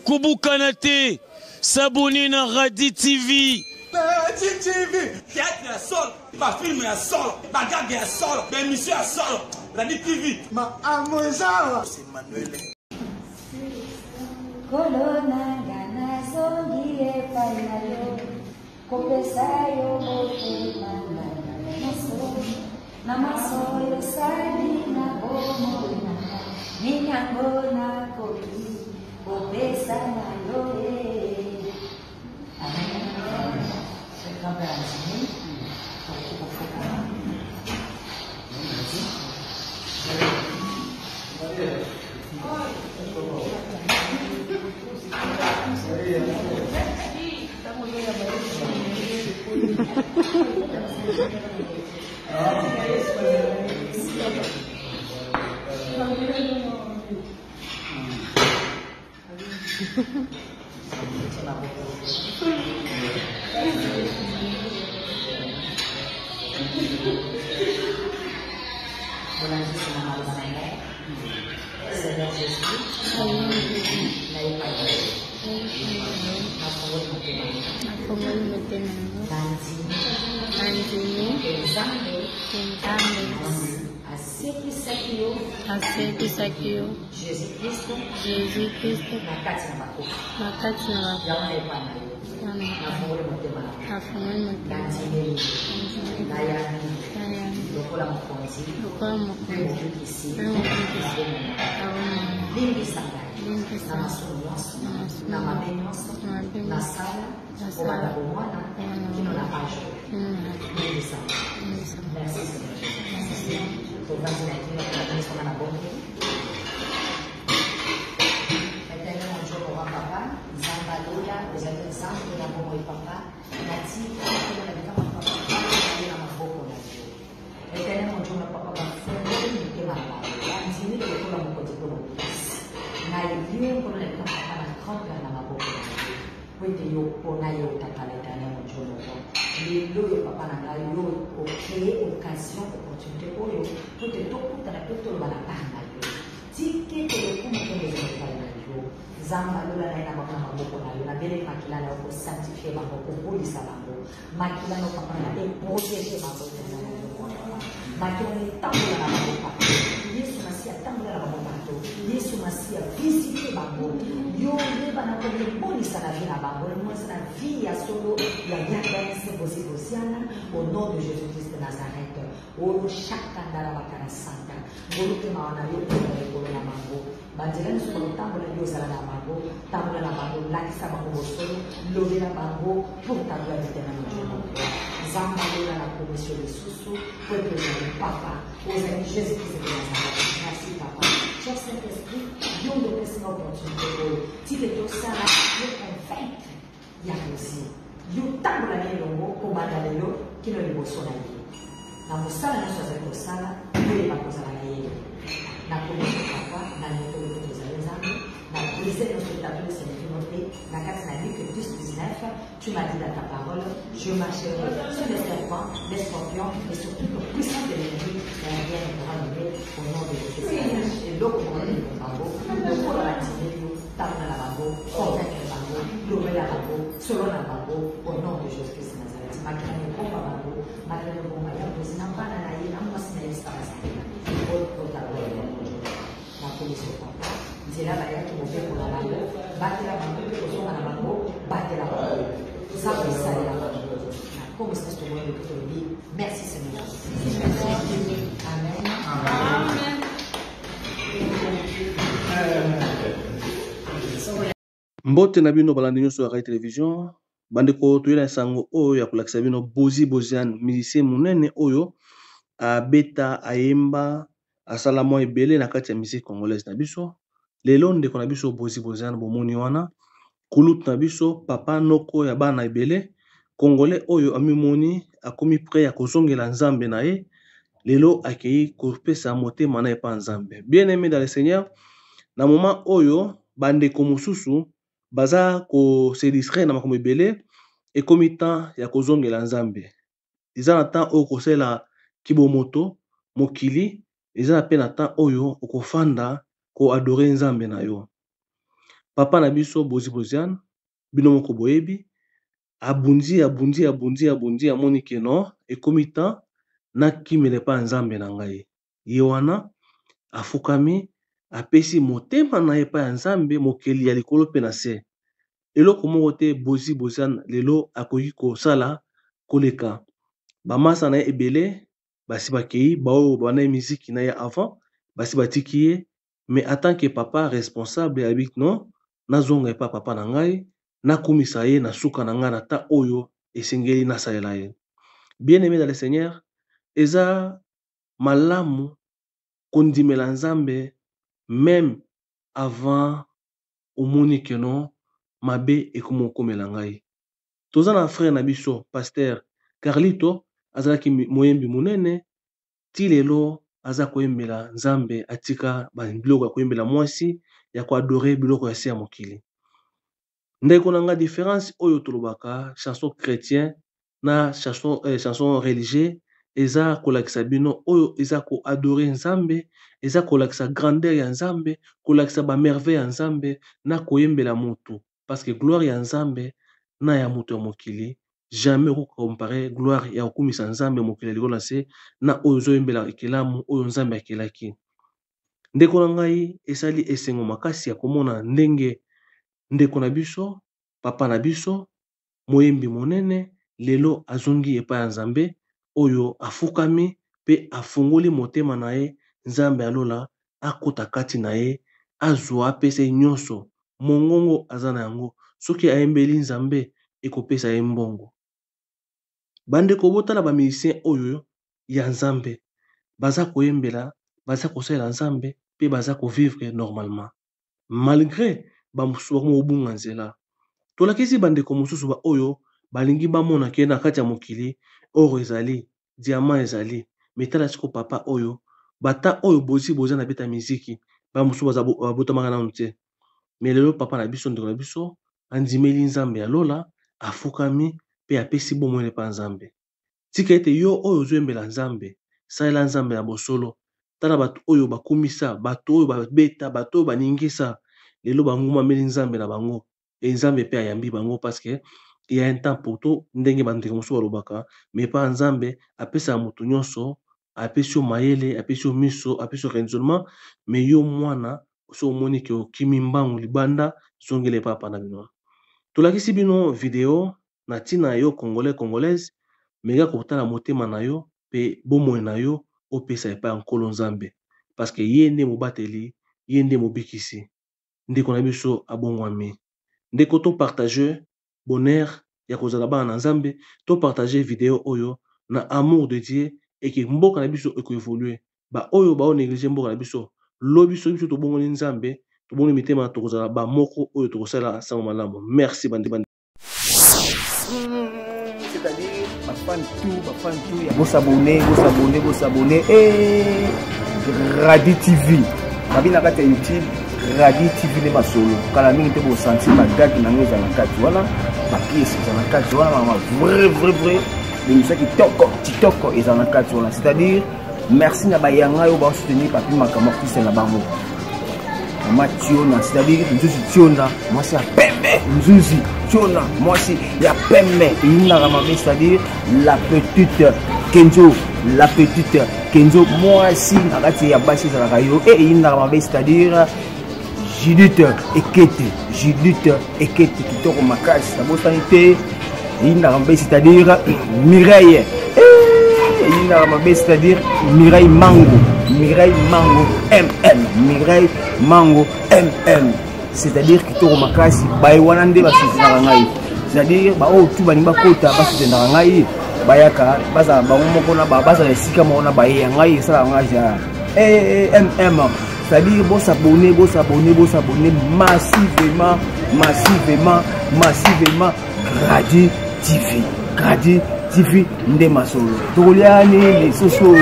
Koubou Kanate, s'abonner na Radi TV. Radi TV, théâtre ya sol, ma film ya sol, ma gag ya sol, ma émission ya sol, Radi TV. Ma amoza, c'est Manuel. Kolona gana zongi e painayo, kopesayo mote na maso yo sali na bomo na ninyango na koki, kopesa na yo e. Aceite sakio Jesus Cristo makati na Zamba lola na ina baka maboko na yo na bele makila na ko sanctifier bango ko polisa bango makila no papa na e protéger bango makila ni tambula na bango Yesu Masia tambula na bango Yesu Masia visiter bango yo ne bana ko ni polisa na vie na bango mo sa vie ya solo ya yaka se posibosiana au nom de Jésus-Christ de Nazareth o shaka ndara bakara santa bolu ke maana yo ko na bango banjela so tambula yo sala na bango tambula na bango lakisa bango bosolo lobe na bango pour tambula vitena no zamba lola na commission de susu pour que le papa aux amis Jésus-Christ de Nazareth merci papa cher Saint-Esprit yo de laisser opportunité ti que to sala yo convaincre ya aussi yo tambula na longo ko banda lelo kino liboso na ye na mosala na so za kosala yo ba kozala na ye na commission papa na le la brisé notre tableau, c'est noté, la carte n'a lu que 10-19, tu m'as dit dans ta parole, je marcherai sur les serpents, les scorpions, et surtout le puissant de l'ennemi, et rien ne pourra lever au nom de Jésus. Et l'eau pour le bango, le pour la matinée, table la bango, convaincre le bango, lever la bango, selon la bango, au nom de Jésus-Christ de Nazareth. Malgré le bon bango, malgré le bon maillot, nous n'avons pas la naïe, nous n'avons pas la naïe, la commission papa. C'est là qui vous fait pour la bango, battez la bango, pour la bango, battez la bango. Ça, vous savez la bango. Comme c'est ce moment de tout le vie, merci Seigneur. Amen. Amen. Mbote na bino balandi nyonso ya Rai Télévision, bandeko toyela sango oyo ya kolakisa bino Bozi Boziane, musicien munene oyo abeta ayemba asala mwa ebele na kati ya musique congolaise na biso. Lelo ndeko na biso Bozi Boziane bomoni wana kulut na biso papa noko ya bana ebele congolais oyo amimoni akomi prêt ya kozongela nzambe na ye lelo akei kopesa motema na epa nzambe. Bien aimé dans le Seigneur, na moment oyo bandeko mosusu baza ko se distraire na makambo ebele ekomi temps ya kozongela nzambe. Iza na temps oyo kosela kibomoto mokili eza pe na temps oyo okofanda ko adorer nzambe na yo. Papa na biso Bozi Boziane bino moko boyebi abundi amoni ke non ekomi temps nakimele pa nzambe na ngai. Ye wana afukami apesi motema na ye pa ya nzambe mokeli ya likolo pe na se. Eloko moko te Bozi Boziane lelo akoki kosala koleka bamasa na ye ebele basi bakei bao bana miziki na ye avant basi batiki ye, mais en tant que papa responsable habite non nazonga epa papa na ngai nakumisa ye na suka na ngai na ta oyo esengeli nasalela ye. Bien aimé dans le Seigneur, eza malamu kondimela nzambe même avant omoni ke non mabe ekomo komela ngai. Toza na frère na biso pasteur Carlito azalaki moyembi munene ti lelo aza koyembela nzambe atika biloko ya koyembela mwasi ya koadore biloko ya se ya mokili. Ndeko na nga différence oyo tolobaka chanson chrétien na chanson religieux eza kolakisa bino oyo eza ko adorer nzambe, eza kolakisa grandeur ya nzambe, kolakisa ba merveille ya nzambe na koyembela mutu, parce que gloire ya nzambe na ya mutu ya mokili jamais ko comparer gloire ya okumisa nzambe mokili likolo se na oyo zoyembela ekelamu oyo nzambe akelaki. Ndeko na ngai esali esengo makasi ya komona ndenge ndeko na biso papa na biso moyembi monene lelo azongi epa ya nzambe oyo afukami pe afungoli motema na ye nzambe alola akota kati na ye azwa apesa nyonso mongongo aza na yango soki ayembeli nzambe ekopesa ye mbongo. Bande kobotala ba musicien oyo ya nzambe baza koyembela baza kosalela nzambe pe baza ko vivre normalement malgré ba mususu obunga nzela. Tolakisi bandeko mosusu ba oyo balingi bamona ke na kati ya mokili oro ezali diamant ezali metala siko papa oyo bata oyo Bozi Boziane beta miziki ba mususu baza botamaka na nte. Mais lelo papa na biso ndeko na biso andimeli nzambe alola afukami pe apesi bomwele pa nzambe. Tika ete yo oyo zoyembela nzambe salela nzambe ya bosolo tala bato oyo bakumisa bato oyo babeta bato oyo baningisa lelo banguma meli nzambe na bango et nzambe pe ayambi bango parce que il y a un temps pour tout ndenge bandeko mosusu balobaka mais pa nzambe apesa mutu nyonso apesi yo mayele apesi yo miso apesi yo raisonnement mais yo mwana so omoni ke okimi mbangu libanda zongele papa na bino. Tolakisi bino video na tina yo congolais congolaise mega kotala motema na yo pe bomoi na yo opesa epa nkolo nzambe parce que ye nde mobateli ye nde mobikisi ndeko na biso abongwami. Ndeko to partager bonheur ya kozala bana na nzambe to partager video oyo na amour de Dieu et que mboka na biso eko évoluer ba oyo ba o négliger mboka na biso lobi so biso to bongoni nzambe to bongoni mitema to kozala ba moko oyo to kosala sama malamu. Merci bandi. C'est-à-dire ma fan tout ya bo s'abonner et Radio TV babina kata YouTube Radio TV ne masolo kala mingi te bo sentir ba gag na ngoza na kati wana ba pièce na kati wana ma vrai les musiques qui toko et na kati wana c'est-à-dire merci na ba yanga yo ba soutenir papi makamorti c'est na bango mama tiona c'est-à-dire nzuzi tiona moi c'est pembe nzuzi tiona moi c'est ya pembe ina ramabe c'est-à-dire la petite Kenzo moi si na kati ya basi za rayo et ina ramabe c'est-à-dire Judith Ekete kitoko makasi na bosanité ina ramabe c'est-à-dire Mireille ina ramabe c'est-à-dire Mireille Mango MM c'est-à-dire kitoko makasi baye wana nde basizana ngai c'est-à-dire ba o tu bani bakota basizana ngai bayaka baza ba moko na baza esika mo na baye ngai sala ngaja MM c'est-à-dire bon s'abonner massivement Radio TV nde masolo toliani les soso